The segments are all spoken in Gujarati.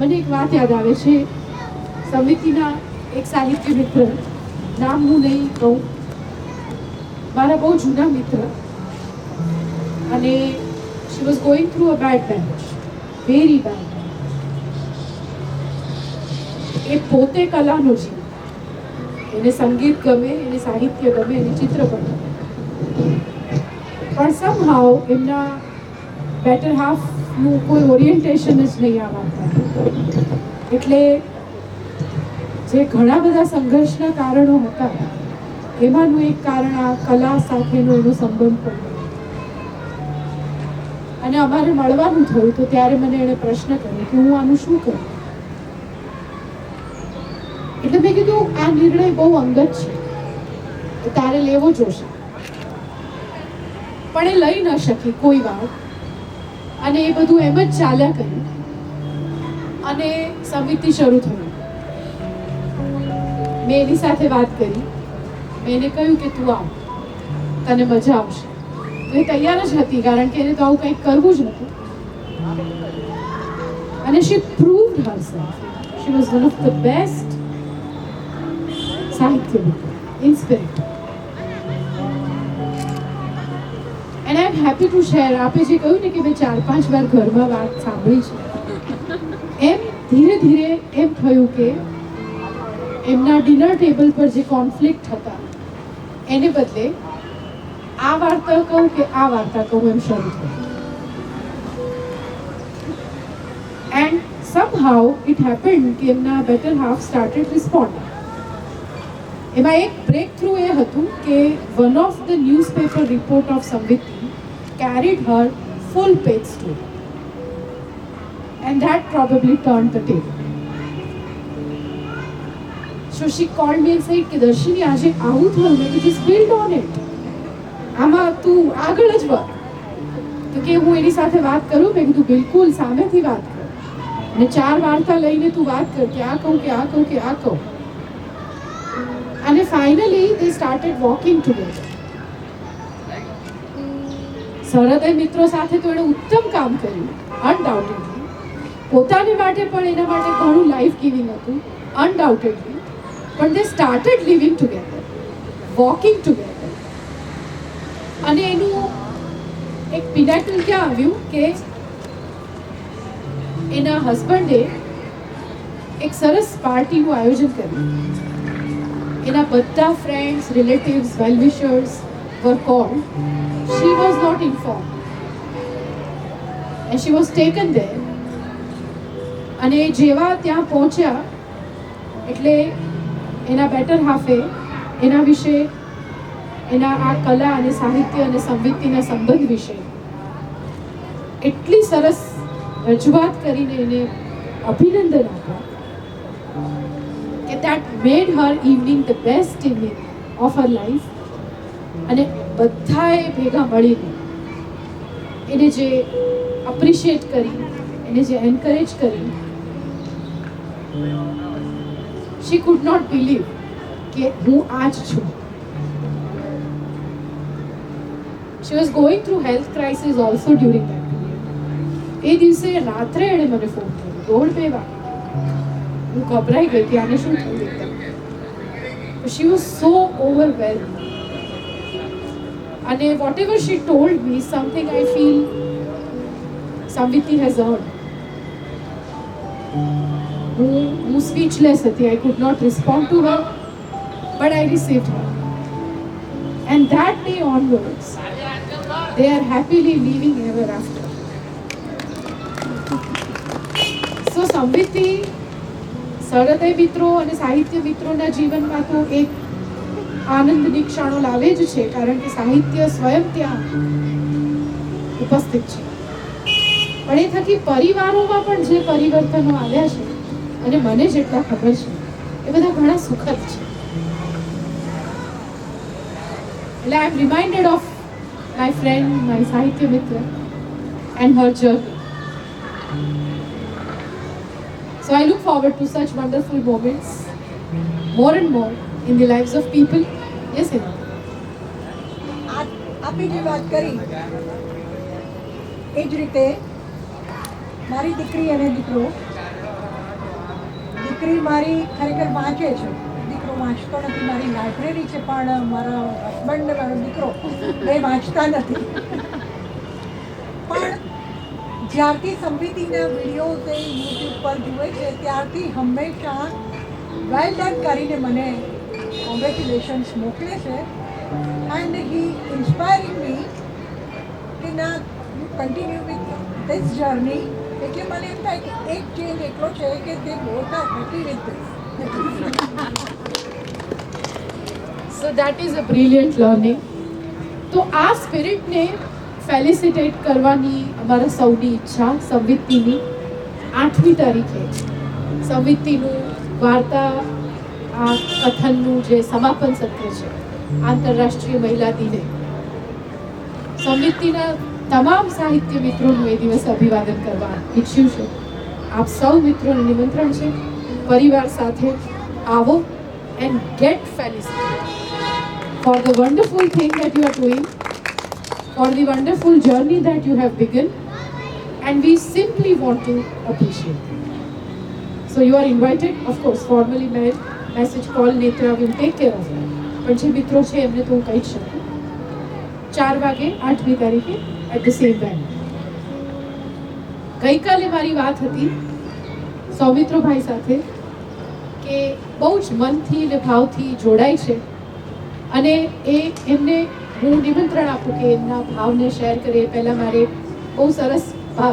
મને એક વાત યાદ આવે છે. સમિતિના એક સાહિત્ય મિત્ર, નામ હું નહીં કહું, મારા બહુ જૂના મિત્ર, અને she was going through a bad patch, very bad. એ પોતે કલાનો જીવ, એને સંગીત ગમે, એને સાહિત્ય ગમે, એને ચિત્રપટ ગમે, પણ સમહાવ એમના બેટર હાફનું કોઈ ઓરિએન્ટેશન જ નહીં આ વાતમાં. એટલે જે ઘણા બધા સંઘર્ષના કારણો હતા, એમાંનું એક કારણ આ કલા સાથેનો એનો સંબંધ પણ. અને અમારે મળવાનું થયું તો ત્યારે મને એણે પ્રશ્ન કર્યો કે હું આનું શું કરું. એટલે મેં કીધું આ નિર્ણય બહુ અંગત છે, તારે લેવો જોશે. પણ એ લઈ ન શકી કોઈ વાત, અને એ બધું એમ જ ચાલ્યા કર્યું. અને સમિતિ શરૂ થયું. મેં એની સાથે વાત કરી, મેં એને કહ્યું કે તું આવ, તને મજા આવશે. તો એ તૈયાર જ હતી, કારણ કે એને તો આવું કંઈક કરવું જ નહોતું. અને she proved herself. She was one of the best સાહિત્ય inspirator. And I'm happy to share. આપે જે કહ્યું ને કે મેં 4-5 વાર ઘરમાં વાત સાંભળી છે, એમ ધીરે ધીરે એમ થયું કે એમના ડિનર ટેબલ પર જે કોન્ફ્લિક્ટ હતા એને બદલે આ વાર્તા કહું કે આ વાર્તા કહું એમ શરૂ થયું. એન્ડ somehow it happened કે એમના better half started responding. એમાં એક બ્રેક થ્રુ એ હતું કે one of the newspaper report of Samviti carried her full page story, and that probably turned the table. So she called me and said કે દર્શિની આજે આવું થયું, મેં કીધું just build on it, આમાં તું આગળ જ વધ. તો કે હું એની સાથે વાત કરું, મેં કીધું બિલકુલ સામેથી વાત કર, અને 4 વાર્તા લઈને તું વાત કર કે આ કહું કે આ કહું કે આ કહું. અને finally they started walking together. સહૃદય મિત્રો સાથે તો એણે ઉત્તમ કામ કર્યું, અનડાઉટેડલી. પોતાને માટે પણ એના માટે ઘણું લાઈફ ગિવિંગ હતું, અનડાઉટેડલી. પણ they started living together, walking together. અને એનું એક પિનાકલ ક્યાં આવ્યું કે એના હસબન્ડે એક સરસ પાર્ટીનું આયોજન કર્યું. એના બધા friends, relatives, well wishers were called. She was not informed and she was taken there. અને જેવા ત્યાં પહોંચ્યા એટલે એના બેટર હાફે એના વિશે, એના આ કલા અને સાહિત્ય અને સંવિતિના સંબંધ વિશે એટલી સરસ રજૂઆત કરીને એને અભિનંદન આપ્યા કે that made her evening the best evening of her life. અને બધાએ ભેગા મળીને એને જે અપ્રિશિએટ કરી, એને જે એન્કરેજ કરી, she could not believe કે હું આ જ છું. She was going through health crisis also during that period. એ દિવસે રાત્રે એણે મને ફોન કર્યો, 1:30 વાગે. હું ગભરાઈ ગઈ હતી, આને શું થયું એકદમ. She was so overwhelmed. And whatever she told me, something I feel Samviti has earned. હું speechless હતી. I could not respond to her, but I received her. And that day onwards, they are happily living ever after. So Samviti, સહૃદય મિત્રો અને સાહિત્ય મિત્રોના જીવનમાં તો એક આનંદની ક્ષણો લાવે જ છે, કારણ કે સાહિત્ય સ્વયં ત્યાં ઉપસ્થિત છે. પણ એ થકી પરિવારોમાં પણ જે પરિવર્તનો આવ્યા છે, અને મને જેટલા ખબર છે એ બધા ઘણા સુખદ છે. એટલે I am reminded of my friend, my સાહિત્ય મિત્ર and her journey. So I look forward to such wonderful moments more and more in the lives of people. Yes, Hina. આપે જે વાત કરી એ જ રીતે મારી દીકરી અને દીકરો દીકરી મારી ખરેખર વાંચે છે. દીકરો વાંચતો નથી. મારી લાઇબ્રેરી છે, પણ મારા હસબન્ડ ને મારો દીકરો એ વાંચતા નથી. પણ જ્યારથી સંવિધિના વિડીયોઝ એ યુટ્યુબ પર જુએ છે ત્યારથી હંમેશા વેલ ડન કરીને મને કોંગ્રેચ્યુલેશન્સ મોકલે છે. એન્ડ હી ઇન્સ્પાયરિંગ મી કે ના કન્ટિન્યુ વિથ ધીસ જર્ની. એટલે મને એમ થાય કે એક ચેન્જ એટલો છે કે તે both are happy with this. So that is a brilliant learning. તો આ સ્પિરિટને ફેલિસિટેટ કરવાની અમારા સૌની ઈચ્છા સંવિત્તિની 8મી તારીખે સંવિત્તિનું વાર્તા આ કથનનું જે સમાપન સત્ર છે આંતરરાષ્ટ્રીય મહિલા દિને સંવિત્તિના તમામ સાહિત્ય મિત્રોનું એ દિવસે અભિવાદન કરવા ઈચ્છ્યું છે. આપ સૌ મિત્રોને નિમંત્રણ છે. પરિવાર સાથે આવો and gate ફેલિસિટેટેડ for the wonderful thing that you are doing, for the wonderful journey that you have begun, and we simply want to appreciate it. So you are invited, of course, formally mail, message, call, Netra will take care of that. પણ જે મિત્રો છે એમને તો હું કહી જ શકું 4 વાગે 8મી તારીખે એટ ધ સેમ વેન. ગઈકાલે મારી વાત હતી સૌમિત્રભાઈ સાથે કે બહુ જ મનથી ને ભાવથી જોડાય છે અને એ એમને હું નિમંત્રણ આપું કે એમના ભાવને શેર કરે. પહેલાં મારે બહુ સરસ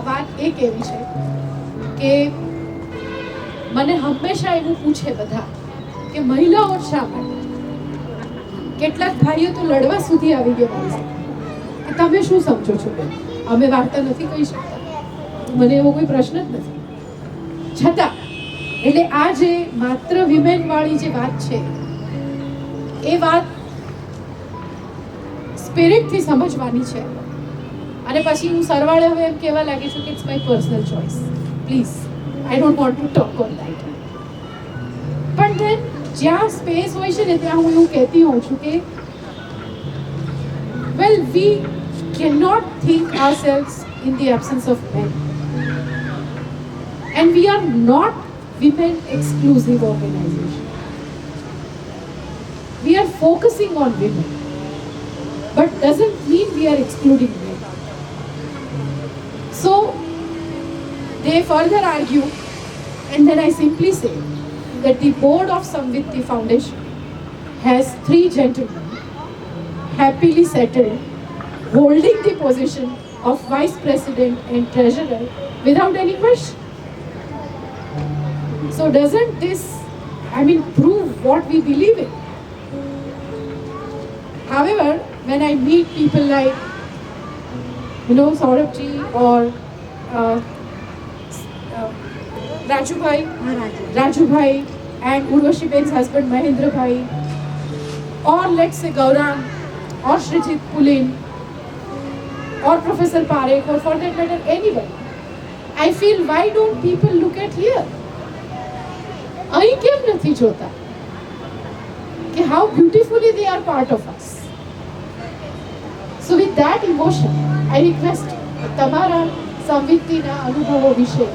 વાત એ કહેવી છે કે મને હંમેશા એવું પૂછે બધા કે મહિલાઓ શા માટે. કેટલાક ભાઈઓ તો લડવા સુધી આવી ગયા મારી સાથે કે તમે શું સમજો છો બેન, અમે વાર્તા નથી કહી શકતા. મને એવો કોઈ પ્રશ્ન જ નથી. છતાં એટલે આ જે માત્ર વિમેન વાળી જે વાત છે એ વાત સ્પિરિટથી સમજવાની છે. અને પછી હું સરવાળે હવે એમ કહેવા લાગી છું કે it's my personal choice. Please I don't want to talk on that. પણ ધેન જ્યાં સ્પેસ હોય છે ને ત્યાં હું એવું કહેતી હોઉં છું કે well we can not think ourselves in the absence of man and we are not women exclusive organization. We are focusing on women, but doesn't mean we are excluding men. So they further argue, and then I simply say that the board of Samvitti Foundation has 3 gentlemen happily settled, holding the position of vice president and treasurer without any question. So doesn't this, prove what we believe in? However, when I meet people like, Saurabh ji or Raju bhai and Urvashi Ben's husband Mahendra bhai, or let's say Gaurang or Shrijit Pulin or Professor Parekh, or for that matter anybody, I feel why don't people look at here? અહીં કેમ નથી જોતા કે how beautifully they are part of us. So with that emotion, I request તમારા સંવિત્તિના અનુભવો વિશે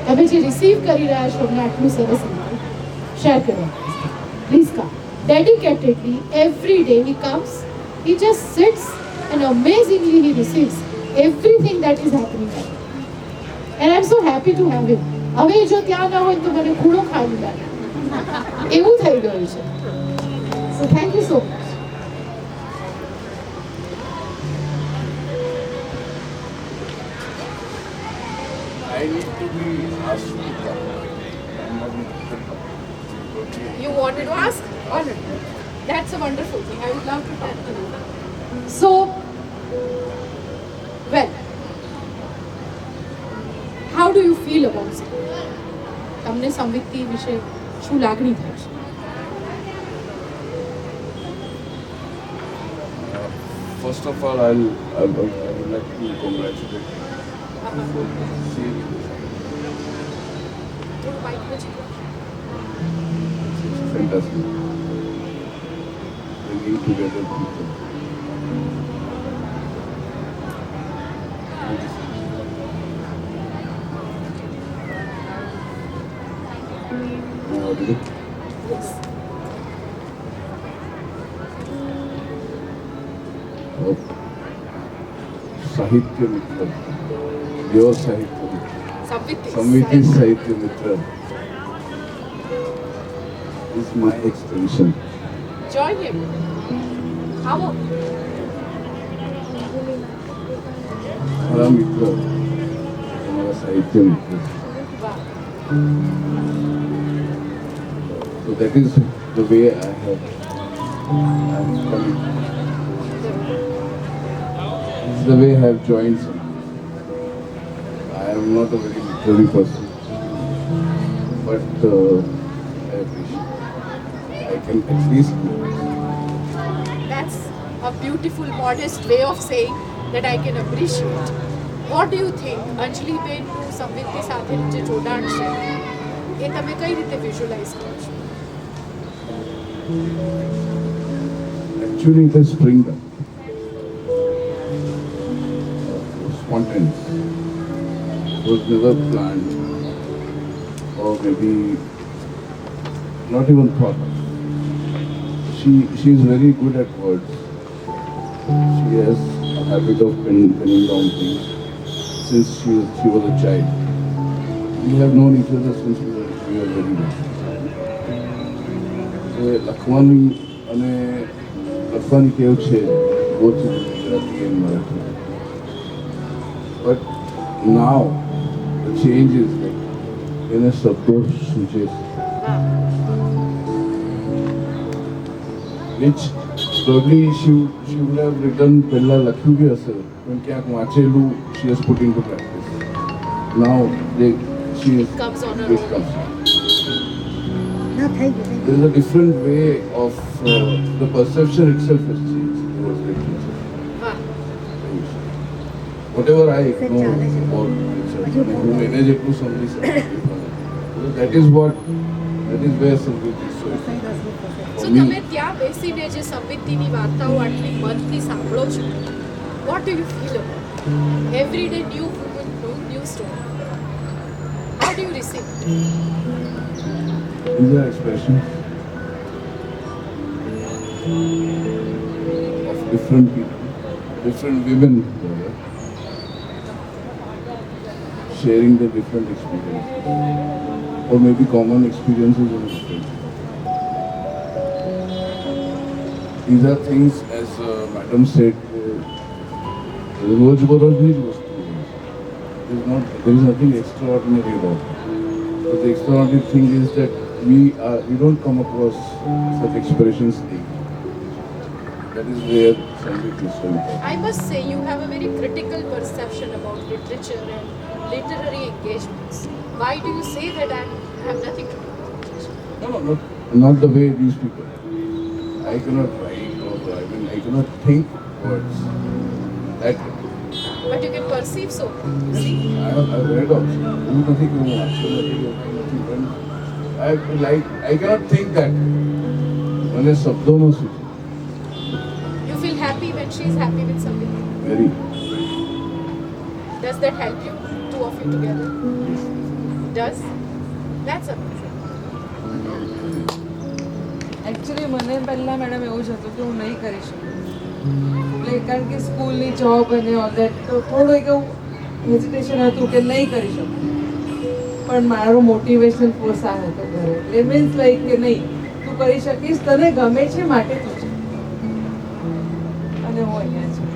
તમે જે રિસીવ કરી રહ્યા છો અમને આટલું સરસ રીતે શેર કરવા. Please come. Dedicatedly every day he comes, he just sits and amazingly he receives everything that is happening. And I'm so happy to have him. હવે જો ત્યાં ના હોય તો મને ખૂણો ખાલી લાગે એવું થઈ ગયું છે. So thank you so much. I need to be asked to come. I'm not You wanted to ask? Alright. That's a wonderful thing. I would love to talk to you. So, well, how do you feel about it? તમને સંવિત્તિ વિશે શું લાગણી થાય છે? First of all, I would like to congratulate see fantastic bringing together people. continue. Yes. Sahitya Mitra, your Sahitya Mitra, Samviti. Samviti Sahitya Mitra is my extension. Join him. आओ. हमारा मित्र, हमारा साहित्य मित्र. वाह. So that is the way I'm coming. This is the way I have joined something. I am not a very literary person, but I appreciate. I can at least do it. That's a beautiful, modest way of saying that I can appreciate. What do you think? અંજલિ બેનનું સંવિતની સાથે જે જોડાણ છે એ તમે કઈ રીતે વિઝ્યુઅલાઇઝ કરો છો? Actually, it has springed up. Spontaneous. It was never planned, or maybe not even thought of. She is very good at words. She has a habit of penning down things since she was a child. We have known each other since we were very young. લખવાની અને લખવાની ટેવ છે બહુ જ Gujarati and Marathi. But now the change is like એને શબ્દો સૂચે છે. Which probably she would have written પહેલા લખ્યું બી હશે પણ ક્યાંક વાંચેલું she has put into practice. Now she is Comes on her it own. comes. ના થઈ ગયું There is a different way of the perception itself has changed towards literature. વાહ. Whatever I know about literature, હું એને જેટલું સમજી શકું. That is where Sangeet is so effective. So For me, તમે ત્યાં બેસીને જે સંવિતની વાર્તાઓ આટલી મનથી સાંભળો છો, what do you feel about it? Every day new woman, new story. How do you receive it? these are expressions of different people, different women sharing their different experiences, or maybe common experiences in life. These are things, as Madam said, रोज-बरोजની જ વસ્તુ છે. There is nothing extraordinary about it. But the extraordinary thing is that we don't come across such expressions daily. That is where Sangeet is so important. I must say you have a very critical perception about literature and literary engagements. Why do you say that I have nothing to do with literature? No, not the way these people. I cannot write or I cannot think words that way. But you can perceive so. See? I've read also. હું નથી કે હું વાંચતો નથી કે કંઈ નથી પણ I cannot think that. મને શબ્દોનો શું છે? You feel happy when she is happy with somebody. Very. Does that help you? Two of you together? Does? That's amazing. Actually મને પહેલાં મેડમ એવું જ હતું કે હું નહીં કરી શકું એટલે કારણ કે સ્કૂલની જોબ અને ઓલ દેટ તો થોડું એક એવું હેઝિટેશન હતું કે નહીં કરી શકું પણ મારું મોટિવેશન ફોર્સ આ હતો ઘરે એટલે મીન્સ લાઈક કે નહીં તું કરી શકીશ તને ગમે છે માટે તું છે અને હું અહીંયા છું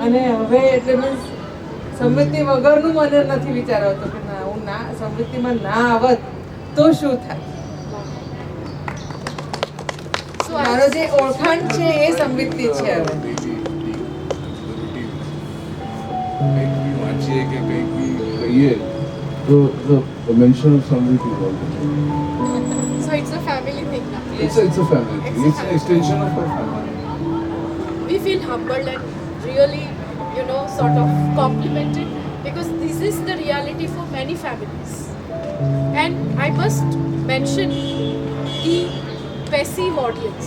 અને હવે એટલે મીન્સ સંમતિ વગરનું મને નથી વિચાર આવતો કે ના હું ના સંમતિમાં ના આવત તો શું થાય So મારો જે ઓળખાણ છે એ સંવિતની છે હવે કંઈક બી વાંચીએ કે કંઈક બી કહીએ તો the mention of Sangeet is all the time. So it's a family thing now. It's a family thing. It's an extension of our family. We feel humbled and really, sort of complimented because this is the reality for many families. And I must mention the passive audience.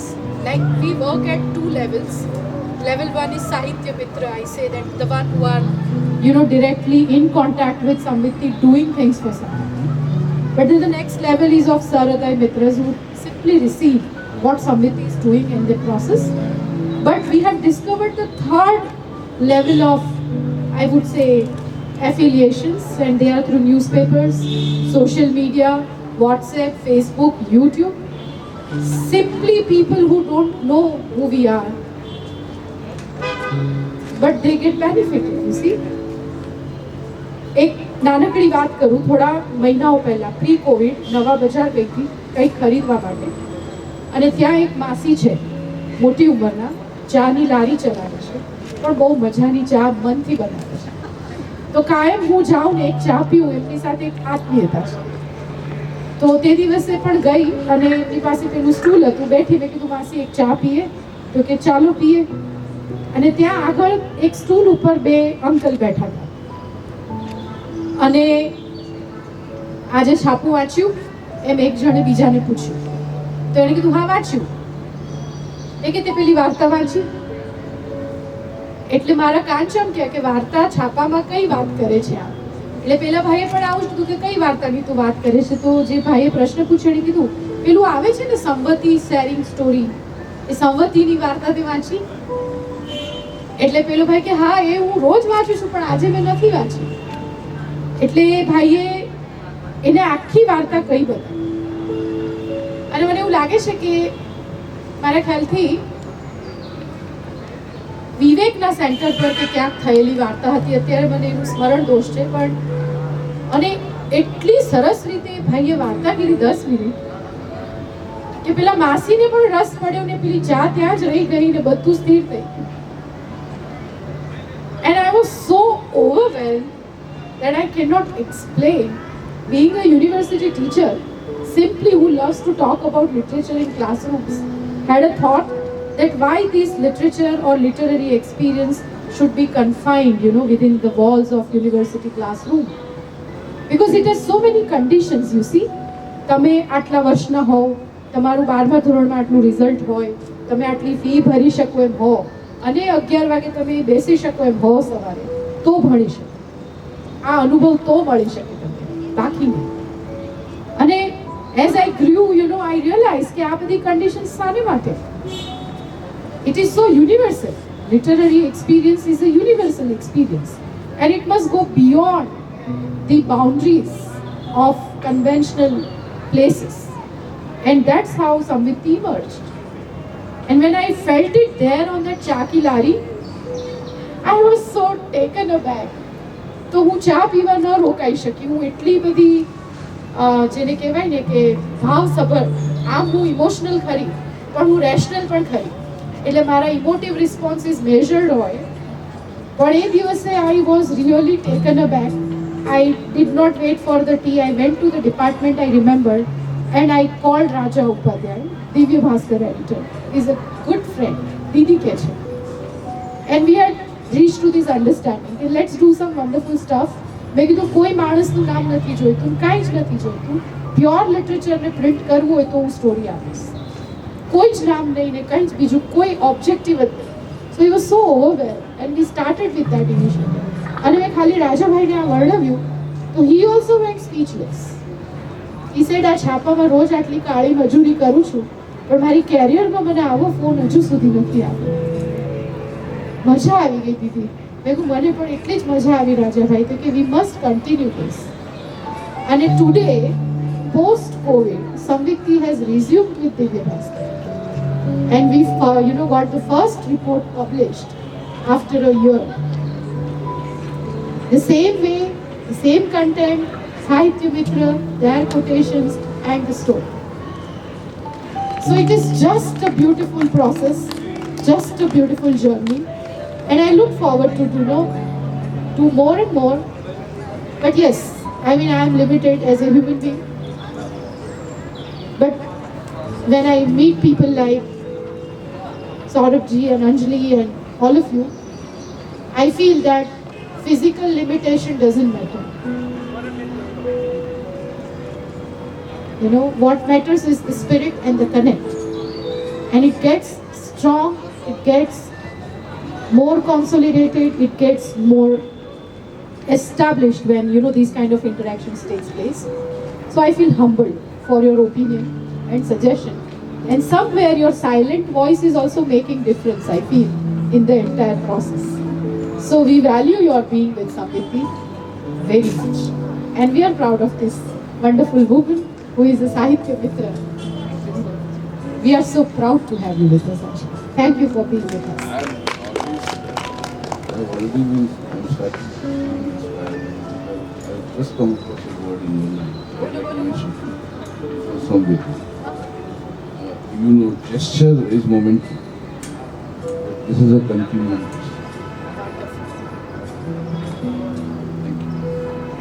Like we work at two levels. Level 1 is Sahitya Mitra. I say that the one who are, directly in contact with Samviti, doing things for Samviti. But then the next level is of Saradai Mitras who simply receive what Samviti is doing in the process. But we have discovered the third level of, I would say, affiliations, and they are through newspapers, social media, WhatsApp, Facebook, YouTube. Simply people who don't know who we are, but they get benefited, you see. એક નાનકડી વાત કરું, થોડા મહિનાઓ પહેલા પ્રી કોવિડ નવા બજાર ગઈ હતી કંઈક ખરીદવા માટે, અને ત્યાં એક માસી છે મોટી ઉંમરના, ચાની લારી ચલાવે છે, પણ બહુ મજાની ચા મનથી બનાવે છે. તો કાયમ હું જાઉં ને એક ચા પીઉં, એમની સાથે એક આત્મીયતા છે. તો તે દિવસે પણ ગઈ અને એમની પાસે પેલું સ્ટૂલ હતું, બેઠી. મેં કીધું માસી એક ચા પીએ? તો કે ચાલો પીએ. અને ત્યાં આગળ એક સ્ટૂલ ઉપર બે અંકલ બેઠા હતા, અને આજે છાપું વાંચ્યું એમ એક જણે બીજાને પૂછ્યું. તો એણે કીધું હા વાંચ્યું. એ કે તે પેલી વાર્તા વાંચી? એટલે મારા કાન ચમક્યા કે વાર્તા છાપામાં કઈ વાત કરે છે આ. એટલે પેલા ભાઈએ પણ આવું જ કીધું કે કઈ વાર્તાની તું વાત કરે છે? તો જે ભાઈએ પ્રશ્ન પૂછ્યો એણે કીધું પેલું આવે છે ને સંવતી શેરિંગ સ્ટોરી, એ સંવતીની વાર્તા તે વાંચી? એટલે પેલો ભાઈ કે હા એ હું રોજ વાંચું છું, પણ આજે મેં નથી વાંચી. એટલે એ ભાઈએ એને આખી વાર્તા કહી બતાવી. અને મને એવું લાગે છે કે મારા ખ્યાલથી વિવેકના સેન્ટર પર કે ક્યાંક થયેલી વાર્તા હતી, અત્યારે મને એનું સ્મરણ દોષ છે, પણ અને એટલી સરસ રીતે ભાઈએ વાર્તા કીધી 10 મિનિટ કે પેલા માસીને પણ રસ પડ્યો ને પેલી ચા ત્યાં જ રહી ગઈ ને બધું સ્થિર થઈ ગયું. And I was so overwhelmed that I cannot explain. Being a university teacher, simply who loves to talk about literature in classrooms, had a thought that why this literature or literary experience should be confined, within the walls of university classroom. Because it has so many conditions, you see. તમે આટલા વર્ષના હો, તમારું 12મા ધોરણમાં આટલું રિઝલ્ટ હોય, તમે આટલી ફી ભરી શકો એમ હો, અને 11 વાગે તમે બેસી શકો એમ હો સવારે, તો ભણી શકો. આ અનુભવ તો મળી શકે તમને, બાકી નહીં. અને એઝ આઈ ગ્રુ, આઈ રિયલાઇઝ કે આ બધી કન્ડિશન્સ શાને માટે? It is so universal. Literary experience is a universal experience, and it must go beyond the boundaries of conventional places. And that's how Samviti emerged. And when I felt it there on that Chaki Lari, I was so taken aback. તો હું ચા પીવા ન રોકાઈ શકી. હું એટલી બધી જેને કહેવાય ને કે ભાવસભર, આમ હું ઇમોશનલ ખરી પણ હું રેશનલ પણ ખરી, એટલે મારા ઇમોટિવ રિસ્પોન્સીસ મેઝર્ડ હોય. પણ એ દિવસે I was really taken aback. I did not wait for the tea. I went to the department, I remembered, and I called Raja Upadhyay, Divya Bhaskar editor, is a good friend, દીદી કે છે. And we had reach to this understanding that let's do some wonderful stuff. મેં કીધું કોઈ માણસનું નામ નથી જોઈતું, કાંઈ જ નથી જોઈતું. પ્યોર લિટરેચરને પ્રિન્ટ કરવું હોય તો હું સ્ટોરી આપીશ, કોઈ જ નામ નહીં ને કંઈ જ બીજું કોઈ ઓબ્જેક્ટિવ જ નહીં. So he was so overwhelmed and we started with that initiative. અને મેં ખાલી રાજાભાઈને આ વર્ણવ્યું તો he also went speechless. He said આ છાપામાં રોજ આટલી કાળી મજૂરી કરું છું, પણ મારી કેરિયરમાં મને આવો ફોન હજુ સુધી નથી આવ્યો. મજા આવી ગઈ દીદી. મેં કહ્યું મને પણ એટલી જ મજા આવી રાજાભાઈ, તો કે વી મસ્ટ કન્ટિન્યુ ધીસ. અને today post Covid Samviti has resumed with Divya Bhaskar, and we've got the first report published after a year. The same way, the same content, Sahitya Mitra, their quotations and the story. So it is just a beautiful process, just a beautiful journey. And I look forward to do more and more. But yes, I am limited as a human being. But when I meet people like Saurabh ji and Anjali and all of you, I feel that physical limitation doesn't matter. What matters is the spirit and the connect. And it gets strong, it gets more consolidated, it gets more established when these kind of interactions takes place. So I feel humbled for your opinion and suggestion. And somewhere your silent voice is also making difference, I feel, in the entire process. So we value your being with Samriti very much. And we are proud of this wonderful woman who is a Sahitya Mitra. We are so proud to have you with us, Asha. Thank you for being with us. I've already been started. I've just come across a word in recognition for somebody. You know, gesture is momentary. But this is a continuum.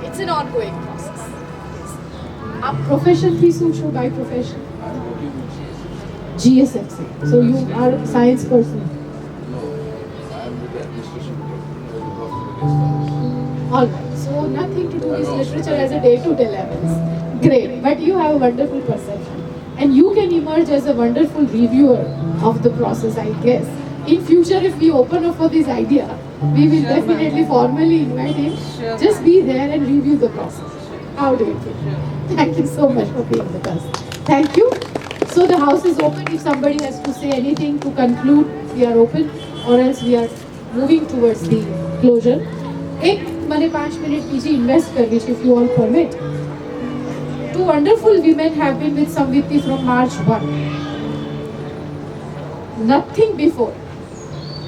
It's an ongoing process. Our profession थी सूक्ष्म by profession. I'm working with GSFC. So you are a science person. No, I'm with the administration department of the guest All right. So nothing to do with literature as a day-to-day levels. Great. But you have a wonderful perception. And you can emerge as a wonderful reviewer of the process, I guess. In future, if we open up for this idea, we will Sure, definitely formally invite him. Sure, Just be there and review the process. How do you feel? Thank you so much for being with us. Thank you. So the house is open. If somebody has to say anything to conclude, we are open, or else we are moving towards the closure. एक मैंने 5 मिनट पीछे invest कर which if you all permit. 2 wonderful women have been with Samviti from March 1. Nothing before.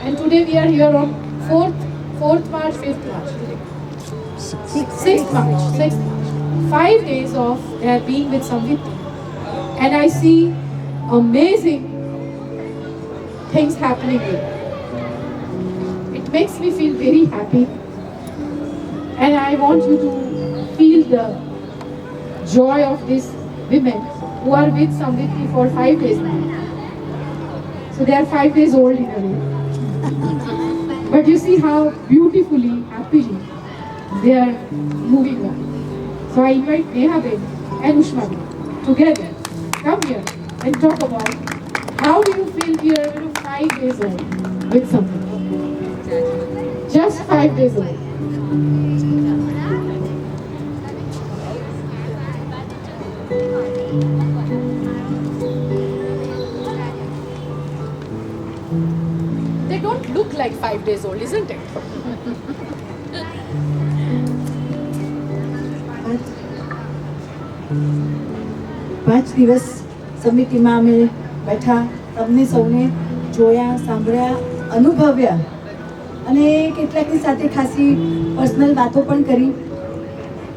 And today we are here on 4th March, 5th March today. 6th March. 5 days of their being with Samviti. And I see amazing things happening here. It makes me feel very happy. And I want you to feel the joy of these women who are with Samriti for 5 days now. So they are 5 days old in a way. But you see how beautifully, happily they are moving on. So I invite Neha Baby and Ushma Baby together. Come here and talk about how do you feel we are 5 days old with Samriti. Just 5 days old. They don't look like 5 days old, isn't it? પાંચ દિવસ સમિતિમાં અમે બેઠા, તમને સૌને જોયા, સાંભળ્યા, અનુભવ્યા અને કેટલાકની સાથે ખાસી પર્સનલ વાતો પણ કરી.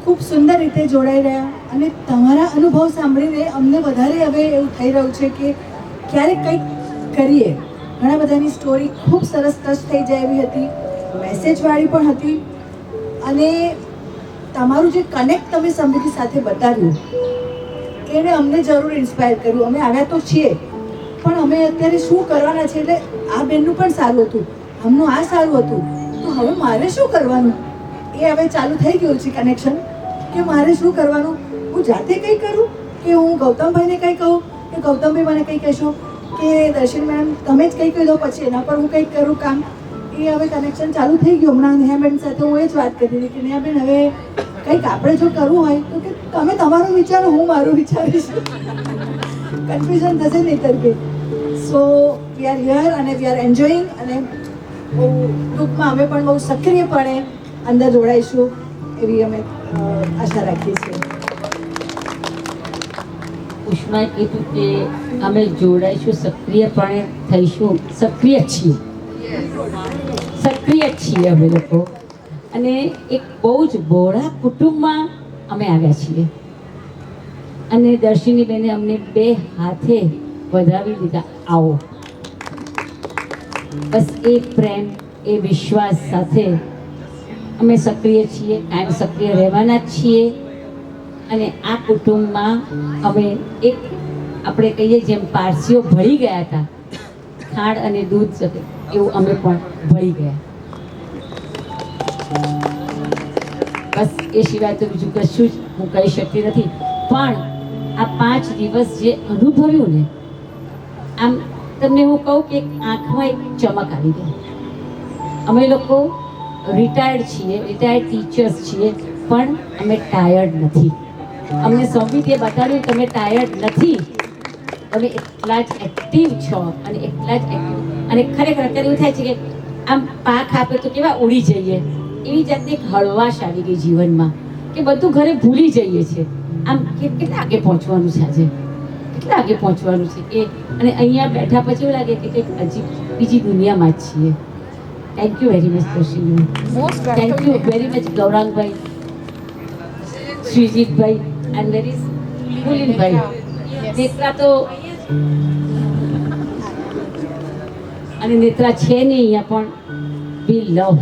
ખૂબ સુંદર રીતે જોડાઈ રહ્યા અને તમારા અનુભવ સાંભળીને અમને વધારે હવે એવું થઈ રહ્યું છે કે ક્યારેક કંઈક કરીએ. ઘણા બધાની સ્ટોરી ખૂબ સરસ ટચ થઈ જાય એવી હતી, મેસેજવાળી પણ હતી અને તમારું જે કનેક્ટ તમે સમૃદ્ધિ સાથે બતાવ્યું એને અમને જરૂર ઇન્સ્પાયર કર્યું. અમે આવ્યા તો છીએ પણ અમે અત્યારે શું કરવાના છે, એટલે આ બેનનું પણ સારું હતું, આમનું આ સારું હતું, તો હવે મારે શું કરવાનું એ હવે ચાલુ થઈ ગયું છે કનેક્શન કે મારે શું કરવાનું. હું જાતે કંઈ કરું કે હું ગૌતમભાઈને કંઈ કહું કે ગૌતમભાઈ મને કંઈ કહેશો કે દર્શન મેડમ તમે જ કંઈ કહી દો પછી એના પર હું કંઈક કરું કામ. એ હવે કનેક્શન ચાલુ થઈ ગયું. હમણાં નેહાબેન સાથે હું એ જ વાત કરતી હતી કે નેહાબેન હવે કંઈક આપણે જો કરવું હોય તો કે તમે તમારું વિચારો, હું મારું વિચારીશ. કન્ફ્યુઝન થશે નહીં તરફે. સો વી આર હિયર અને વી આર એન્જોઈંગ અને બહુ ટૂંકમાં અમે પણ બહુ સક્રિયપણે અંદર જોડાઈશું એવી અમે આશા રાખીએ છીએ. ઉષ્માએ કીધું કે અમે જોડાઈશું, સક્રિયપણે થઈશું. સક્રિય છીએ અમે લોકો અને એક બહુ જ બહોળા કુટુંબમાં અમે આવ્યા છીએ અને દર્શિનીબેને અમને 2 હાથે વધાવી દીધા. આવો, બસ એ પ્રેમ, એ વિશ્વાસ સાથે અમે સક્રિય છીએ, કાયમ સક્રિય રહેવાના જ છીએ અને આ કુટુંબમાં અમે એક આપણે કહીએ જેમ પારસીઓ ભળી ગયા હતા ખાંડ અને દૂધ સાથે, એવું અમે પણ ભળી ગયા. બસ એ સિવાય તો બીજું કશું જ હું કહી શકતી નથી. પણ આ 5 દિવસ જે અનુભવ્યું ને, આમ તમને હું કહું કે આંખમાં એક ચમક આવી ગઈ. અમે લોકો રિટાયર્ડ છીએ, રિટાયર્ડ ટીચર્સ છીએ, પણ અમે ટાયર્ડ નથી. અમને સંવિધિએ બતાડ્યું તમે ટાયર્ડ નથી, તમે એટલા જ એક્ટિવ છો અને એટલા જ એક્ટિવ. અને ખરેખર અત્યારે એવું થાય છે કે આમ પાક આપે તો કેવા ઉડી જઈએ, એવી જાતની એક હળવાશ આવી ગઈ જીવનમાં કે બધું ઘરે ભૂલી જઈએ છીએ. આમ કેટલા આગે પહોંચવાનું છે આજે, કેટલા આગે પહોંચવાનું છે કે અને અહીંયા બેઠા પછી એવું લાગે કે કંઈક હજી બીજી દુનિયામાં જ છીએ. Thank you very much Darshanbhai, most thank you very much Gaurangbhai, Shreejitbhai and very Pulinbhai. Netra તો અને નેત્રા છે નહીં અહીંયા પણ we love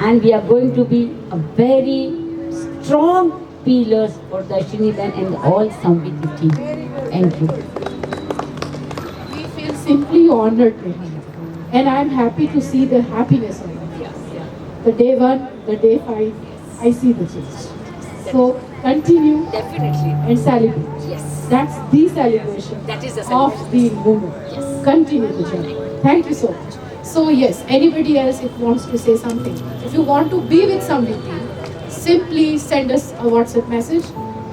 and we are going to be a very strong pillars for Darshiniban and all Samviti team. Thank you. We feel simply honored, Rehana. And I'm happy to see the happiness of you. The day 1, the day 5, I see the change. So continue Definitely. and celebrate. Yes. That's the celebration That is the of celebration. the movement. Yes. Continue the journey. Thank you so much. So yes, anybody else if wants to say something, if you want to be with somebody, simply send us a WhatsApp message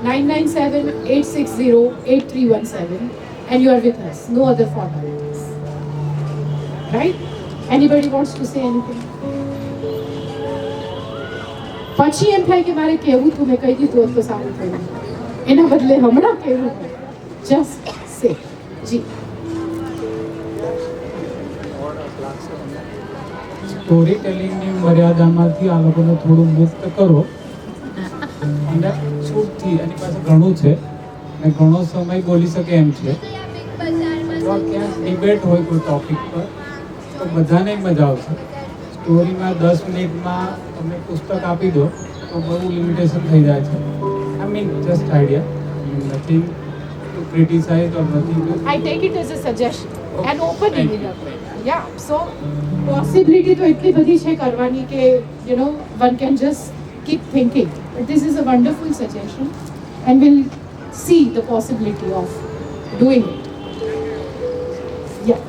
997-860-8317 and you are with us. No other formalities. Right? Anybody wants to say anything? પછી એમ થાય કે મારે કહેવું તું મેં કહી દીધું હોત તો સારું થયું. એના બદલે હમણાં કહેવું જસ્ટ સે જી. સ્ટોરી ટેલિંગની મર્યાદામાંથી આ લોકોને થોડું મુક્ત કરો અને છૂટથી એની પાસે ઘણું છે અને ઘણો સમય બોલી શકે એમ છે. તો ક્યાંક ડિબેટ હોય કોઈ ટોપિક પર તો બધાને મજા આવશે. સ્ટોરીમાં 10 મિનિટમાં તમે પુસ્તક આપી દો તો બહુ લિમિટેશન થઈ જાય છે. I mean just idea, nothing to criticise or nothing to I take it as a suggestion and opening it up. Yeah, so possibility તો એટલી બધી છે કરવાની કે you know one can just keep thinking. But this is a wonderful suggestion and we'll see the possibility of doing it. Yeah.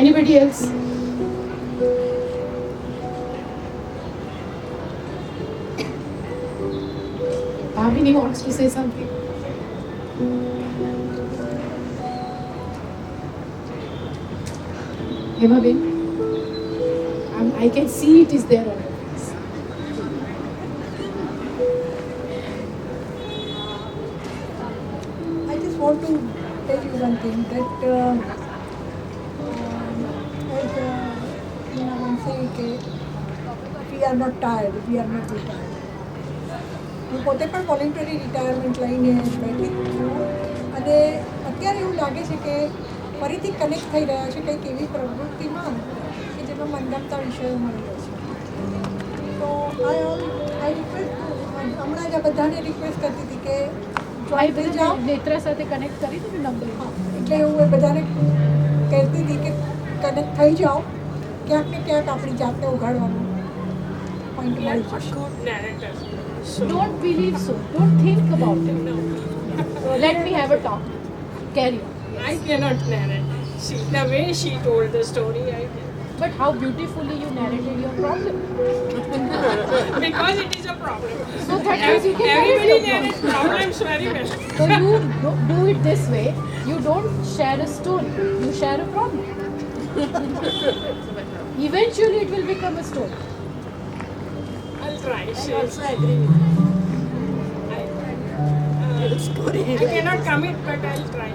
Anybody else? Bhavini wants to say something. Hema Ben, I can see it is there on your face. I just want to tell you one thing that as I'm saying that we are not tired, we are not retired. હું પોતે પણ વોલેન્ટરી રિટાયરમેન્ટ લઈને બેઠી છું અને અત્યારે એવું લાગે છે કે ફરીથી કનેક્ટ થઈ રહ્યા છે કંઈક એવી પ્રવૃત્તિમાં કે જેમાં મનગમતા વિષયો મળી રહે છે. તો આઈ રિક્વેસ્ટ હમણાં જ આ બધાને રિક્વેસ્ટ કરતી હતી કે જોઈ થઈ જાઓ. નેત્રા સાથે કનેક્ટ કરી દીધું નંબર. એટલે હું એ બધાને કહેતી હતી કે કનેક્ટ થઈ જાઓ, ક્યાંક ને ક્યાંક આપણી જાતને ઉઘાડવાનું પોઈન્ટ મળી જશે. Don't believe so. Don't think about it. So let me have a talk. Carry on. I cannot narrate. See, the way she told the story, I can. But how beautifully you narrated your problem. Because it is a problem. So that means you can narrate Everybody your narrates problem. problems very well. So you do it this way. You don't share a story. You share a problem. Eventually it will become a story. I'll try. I also agree with you. I cannot commit, but I'll try.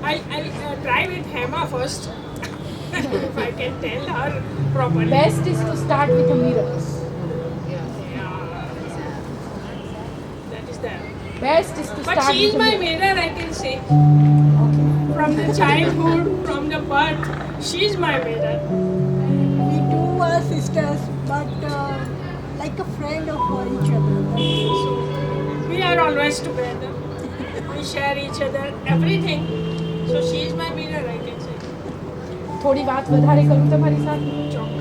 I'll try with Hema first. If I can tell her properly. Best is to start with a mirror. Yeah. That is there. Best is to But start she is with a my mirror. mirror, I can say. From the childhood, from the birth, she is my mirror. We two are sisters, but like a friend of each other. So we are always together. We share each other everything. So she is my mirror, I can say. થોડી વાત વધારે કરું તમારી સાથે.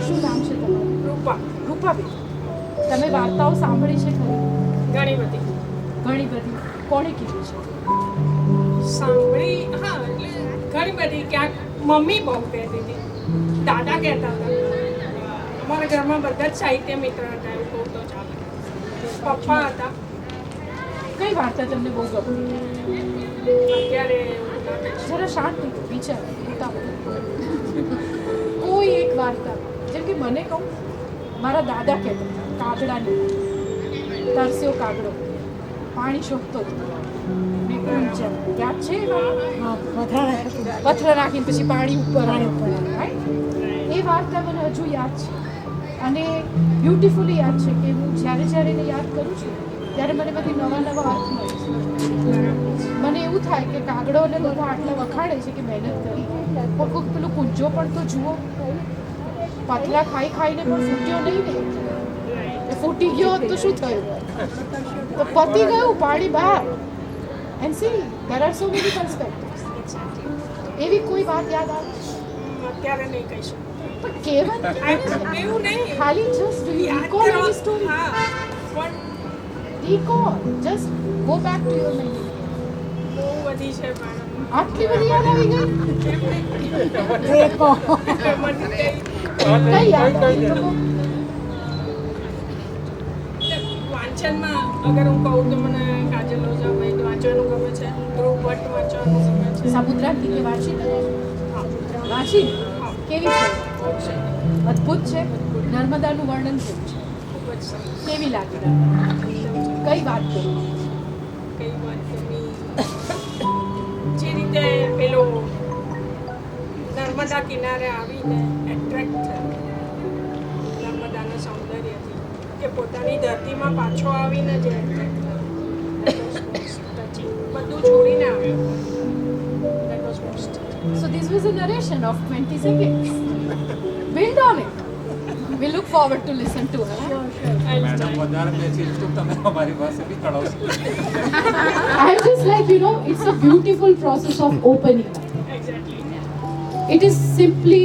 શું નામ છે તમારું? Rupa, રૂપાબેન. તમે વાર્તાઓ સાંભળી છે ખરી? Ganipati. ઘણી બધી. કોણે કીધું છે? સાંભળી હા એટલે ઘણી બધી ક્યાંક મમ્મી બહુ કહેતી હતી, દાદા કહેતા હતા. અમારા ઘરમાં બધા જ સાહિત્ય મિત્ર હતા, એવું કહું તો ચાલે. પપ્પા હતા. કઈ વાર્તા તમને બહુ ગમતી? અત્યારે એવું લાગે છે. જરા શાંત વિચાર કોઈ એક વાર્તા, જેમ કે મને કહું, મારા દાદા કહેતા હતા કાગડાની, તરસ્યો કાગડો પાણી શોધતો હતો. મેં કહ્યું, "ચાલ, યાદ છે એ વાર્તા?" પથ્થર રાખીને પછી પાણી ઉપર right? એ વાર્તા મને હજુ યાદ છે અને બ્યુટિફુલી યાદ છે કે હું જ્યારે જ્યારે એને યાદ કરું છું ત્યારે મને બધી નવા નવા અર્થ મળે છે. મને એવું થાય કે કાગડોને બધા આટલા વખાડે છે કે મહેનત કરી, પણ કોઈક પેલું કુંજો પણ તો જુઓ, પતલા ખાઈ ખાઈને પણ ફૂટ્યો નહીં ને. એ ફૂટી ગયો હોત તો શું થયું? તો પતી ગયું, પાણી બહાર. And C there are so many perspectives. એવી કોઈ વાત યાદ આવે? અત્યારે નહીં કહી શકું. પણ કહેવાનું એવું નહીં. ખાલી જસ્ટ યાદ recall કરો. any story. હા, પણ Recall. Just go back to your memory. બહુ બધી છે પણ આટલી બધી યાદ આવી ગઈ? મને કઈ યાદ આવી? તો કહો. વાંચનમાં અગર હું કહું તો મને કાજલ ઓઝાભાઈ વાંચવાનું ગમે છે, ધ્રુવ ભટ્ટ વાંચવાનું ગમે છે. સાપુત્રાથી કે વાંચી વાંચી કેવી છે? અદ્ભુત છે. નર્મદાનું વર્ણન કેવું છે? ખૂબ જ સરસ. કેવી લાગે? કઈ વાત કરી? કઈ વાત કરવી? જે રીતે પેલો નર્મદા કિનારે આવીને એટ્રેક્ટ થયો નર્મદાના સૌંદર્યથી, કે પોતાની ધરતીમાં પાછો આવીને જે એટ્રેક્ટ થયો, બધું છોડીને આવ્યો. That was most touching. So this was a narration of 20 seconds. Build on it. We look forward to listen to her. Madam વધારે બેસી તો તમે અમારી પાસે બી કળાવશો. I'm just like, it's a beautiful process of opening up. Exactly. It is simply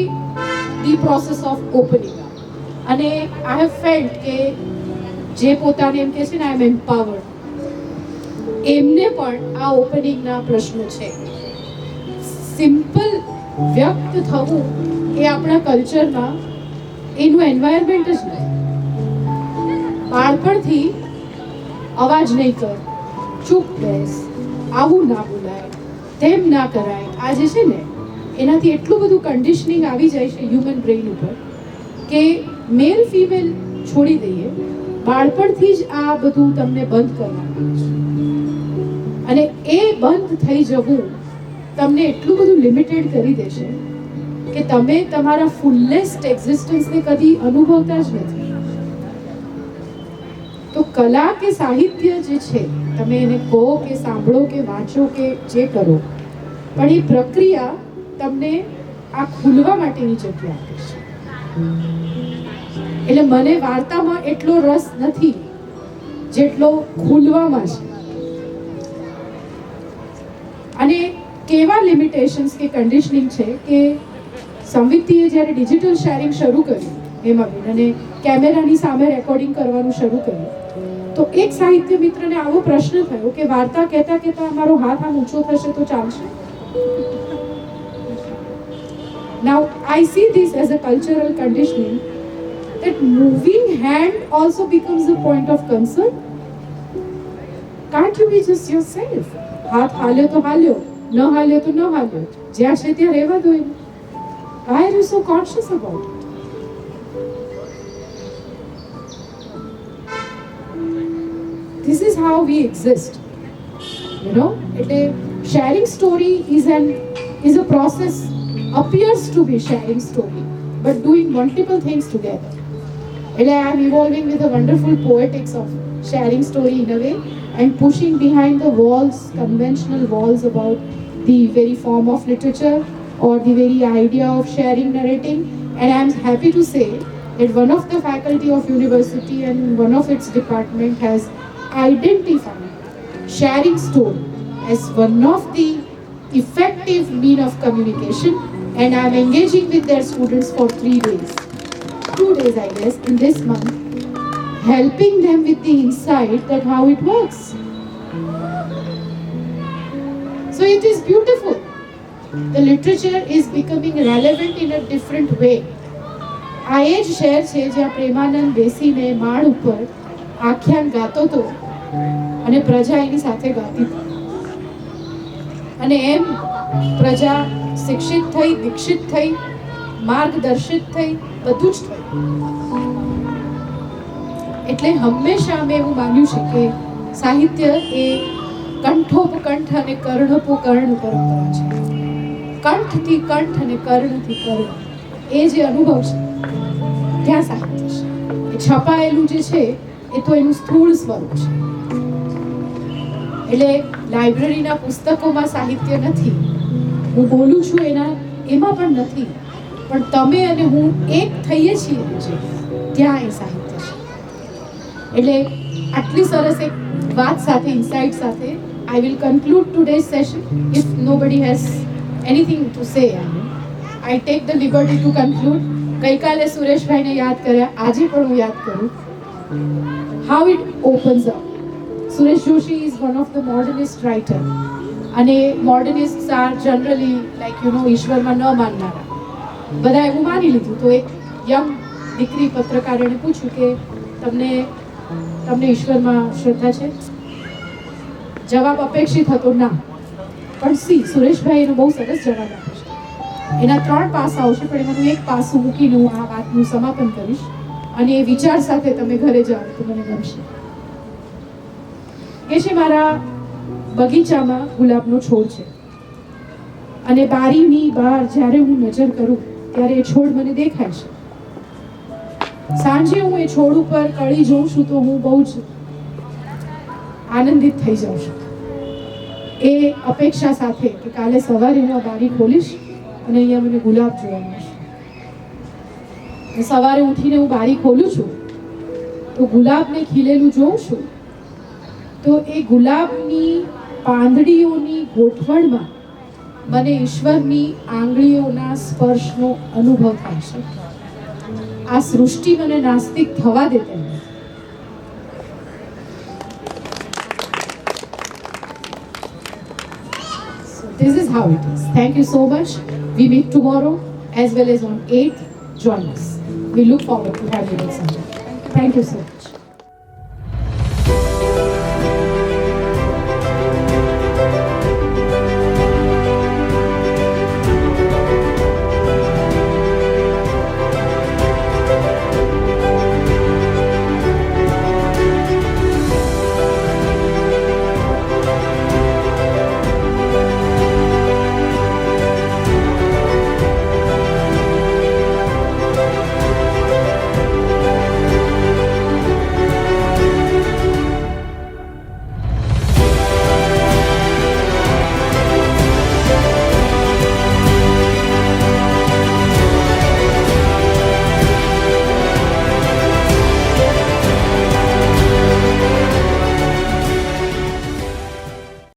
the process of opening up. અને I have felt કે જે પોતાને એમ કહે છે ને I am empowered, એમને પણ આ ઓપનિંગના પ્રશ્નો છે. સિમ્પલ વ્યક્ત થવું એ આપણા કલ્ચરમાં એનું એન્વાયરમેન્ટ જ નથી. બાળપણથી અવાજ નહીં કર, ચૂપ બેસ, આવું ના બોલાય, તેમ ના કરાય, આ જે છે ને એનાથી એટલું બધું કન્ડિશનિંગ આવી જાય છે હ્યુમન બ્રેઇન ઉપર કે મેલ ફિમેલ છોડી દઈએ, બાળપણથી જ આ બધું તમને બંધ કરવાનું છે. અને એ બંધ થઈ જવું તમને એટલું બધું લિમિટેડ કરી દેશે કે તમે તમારા ફૂલેસ્ટ એક્ઝિસ્ટન્સને કદી અનુભવતા જ નથી. તો કલા કે સાહિત્ય જે છે, તમે એને કહો કે સાંભળો કે વાંચો કે જે કરો, પણ એ પ્રક્રિયા તમને આ ખુલવા માટેની જગ્યા આપે છે. એટલે મને વાર્તામાં એટલો રસ નથી જેટલો ખુલવામાં છે. અને કેવા લિમિટેશન્સ કે કન્ડિશનિંગ છે કે સંવિતિએ જ્યારે ડિજિટલ શેરિંગ શરૂ કર્યું હેમાબેન, અને કેમેરાની સામે રેકોર્ડિંગ કરવાનું શરૂ કર્યું, તો એક સાહિત્ય મિત્રને આવો પ્રશ્ન થયો કે વાર્તા કહેતા કહેતા અમારો હાથ આમ ઊંચો થશે તો ચાલશે? Now I see this as a cultural conditioning that moving hand also becomes a point of concern. Can't you be just yourself? હાથ હાલ્યો તો હાલ્યો, ન હાલ્યો તો ન હાલ્યો, જ્યાં છે ત્યાં રહેવા દો એને. Why are you so conscious about it? This is how we exist. એટલે sharing story is a process, appears to be sharing story, but doing multiple things together. I am evolving with the wonderful poetics of sharing story in a way, and pushing behind the walls, conventional walls about the very form of literature or the very idea of sharing narrating. And I am happy to say that one of the faculty of university and one of its department has identified sharing story as one of the effective mean of communication, and I am engaging with their students for 2 days I guess in this month, helping them with the insight that how it works. So it is beautiful. The literature is becoming relevant in a different way. આ એ જ શહેર છે જ્યાં પ્રેમાનંદ બેસીને માળ ઉપર આખ્યાન ગાતો હતો અને પ્રજા એની સાથે ગાતી હતી. અને એમ પ્રજા શિક્ષિત થઈ, દીક્ષિત થઈ, માર્ગદર્શિત થઈ, બધું જ થયું. એટલે હંમેશા અમે એવું માન્યું છે કે સાહિત્ય એ કંઠોપકંઠ અને કર્ણોપકર્ણ પરંપરા છે. કંઠથી કંઠ અને કર્ણથી કર્ણ, એ જે અનુભવ છે ત્યાં સાહિત્ય છે. એ છપાયેલું જે છે એ તો એનું સ્થૂળ સ્વરૂપ છે. એટલે લાઇબ્રેરીના પુસ્તકોમાં સાહિત્ય નથી, હું બોલું છું એમાં પણ નથી, પણ તમે અને હું એક થઈએ છીએ જે, ત્યાં એ સાહિત્ય છે. એટલે આટલી સરસ એક વાત સાથે, ઇનસાઇટ સાથે I will conclude today's session. If nobody has anything to say, I take the liberty to conclude. ગઈકાલે સુરેશભાઈને યાદ કર્યા, આજે પણ હું યાદ કરું. How it opens up. Suresh Joshi is one of the modernist writer. અને modernists are generally like ઈશ્વરમાં ન માનનારા. બધા એવું માની લીધું. તો એક યંગ દીકરી પત્રકારોને પૂછ્યું કે તમને ઈશ્વરમાં શ્રદ્ધા છે? જવાબ અપેક્ષિત હતો ના. પણ સુરેશભાઈ એનો બહુ સરસ જવાબ આપે છે. એના 3 પાસાઓ છે, પણ એમાંનું એક પાસું મૂકીને હું આ વાતનું સમાપન કરીશ અને એ વિચાર સાથે તમે ઘરે જાઓ તો મને ગમશે. કે છે મારા બગીચામાં ગુલાબનો છોડ છે અને બારીની બહાર જ્યારે હું નજર કરું ત્યારે એ છોડ મને દેખાય છે. સાંજે હું એ છોડ ઉપર કળી જોઉં છું તો હું બહુ જ આનંદિત થઈ જાઉં છું, એ અપેક્ષા સાથે કે કાલે સવારે હું આ બારી ખોલીશ અને અહીંયા મને ગુલાબ જોવા મળશે. સવારે ઉઠીને હું બારી ખોલું છું તો ગુલાબને ખીલેલું જોઉં છું તો એ ગુલાબની પાંદડીઓની ગોઠવણમાં મને ઈશ્વરની આંગળીઓના સ્પર્શનો અનુભવ થાય છે. આ સૃષ્ટિ મને નાસ્તિક થવા દે તેમ. This is how it is. Thank you so much. We meet tomorrow as well as on 8th. Join us. We look forward to having you next Sunday. Thank you, sir.